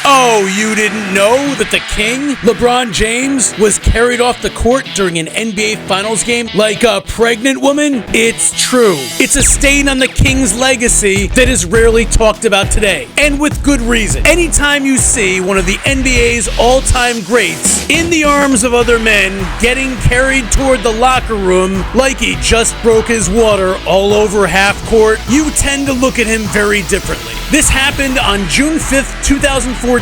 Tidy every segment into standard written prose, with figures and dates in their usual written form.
Oh, you didn't know that the king, LeBron James, was carried off the court during an NBA Finals game like a pregnant woman? It's true. It's a stain on the king's legacy that is rarely talked about today, and with good reason. Anytime you see one of the NBA's all-time greats in the arms of other men getting carried toward the locker room like he just broke his water all over half court, you tend to look at him very differently. This happened on June 5th, 2014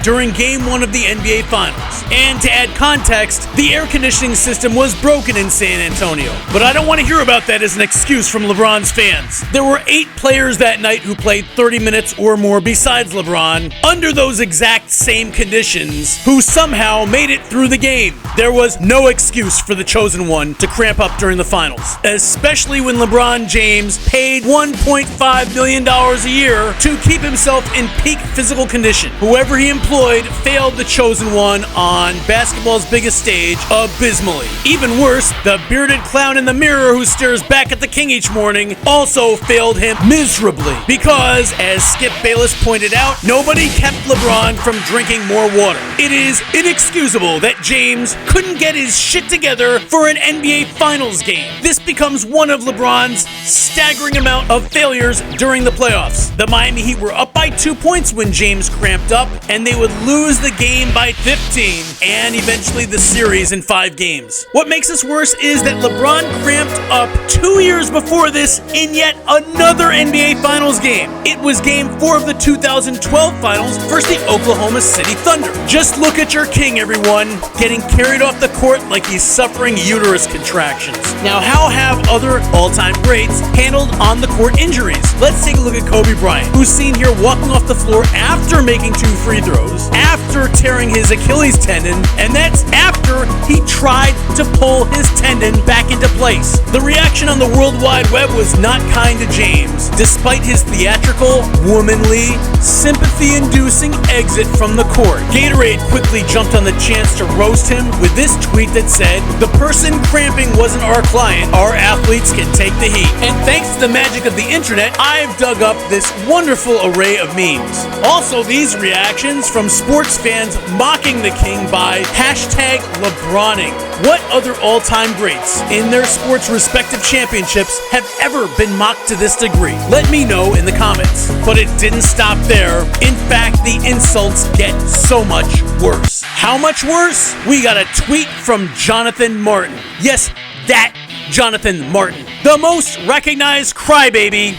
during Game 1 of the NBA Finals. And to add context, the air conditioning system was broken in San Antonio. But I don't want to hear about that as an excuse from LeBron's fans. There were 8 players that night who played 30 minutes or more besides LeBron under those exact same conditions who somehow made it through the game. There was no excuse for the chosen one to cramp up during the finals, especially when LeBron James paid $1.5 million a year to keep himself in peak physical condition. Whoever he employed failed the chosen one on basketball's biggest stage abysmally. Even worse, the bearded clown in the mirror who stares back at the king each morning also failed him miserably because, as Skip Bayless pointed out, nobody kept LeBron from drinking more water. It is inexcusable that James couldn't get his shit together for an NBA Finals game. This becomes one of LeBron's staggering amount of failures during the playoffs. The Miami Heat were up by 2 points when James cramped up, and they would lose the game by 15 and eventually the series in 5 games. What makes this worse is that LeBron cramped up 2 years before this in yet another NBA Finals game. It was Game 4 of the 2012 Finals versus the Oklahoma City Thunder. Just look at your king, everyone, getting carried off the court like he's suffering uterus contractions. Now, how have other all-time greats handled on-the-court injuries? Let's take a look at Kobe Bryant, who's seen here walking off the floor after making 2 free throws, after tearing his Achilles tendon, and that's after he tried to pull his tendon back into place. The reaction on the World Wide Web was not kind to James, despite his theatrical, womanly, sympathy-inducing exit from the court. Gatorade quickly jumped on the chance to roast him with this tweet that said, "The person cramping wasn't our client. Our athletes can take the heat." And thanks to the magic of the internet, I've dug up this wonderful array of memes. Also, these reactions from sports fans mocking the king by hashtag LeBroning. What other all-time greats in their sports' respective championships have ever been mocked to this degree? Let me know in the comments. But it didn't stop there. In fact, the insults get so much worse. How much worse? We got a tweet from Jonathan Martin. Yes, that Jonathan Martin, the most recognized crybaby,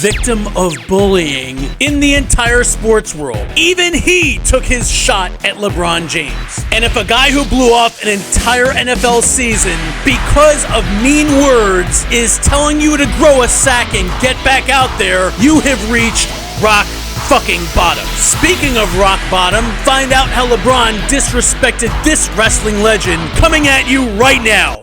victim of bullying in the entire sports world. Even he took his shot at LeBron James. And if a guy who blew off an entire NFL season because of mean words is telling you to grow a sack and get back out there, you have reached rock fucking bottom. Speaking of rock bottom, find out how LeBron disrespected this wrestling legend coming at you right now.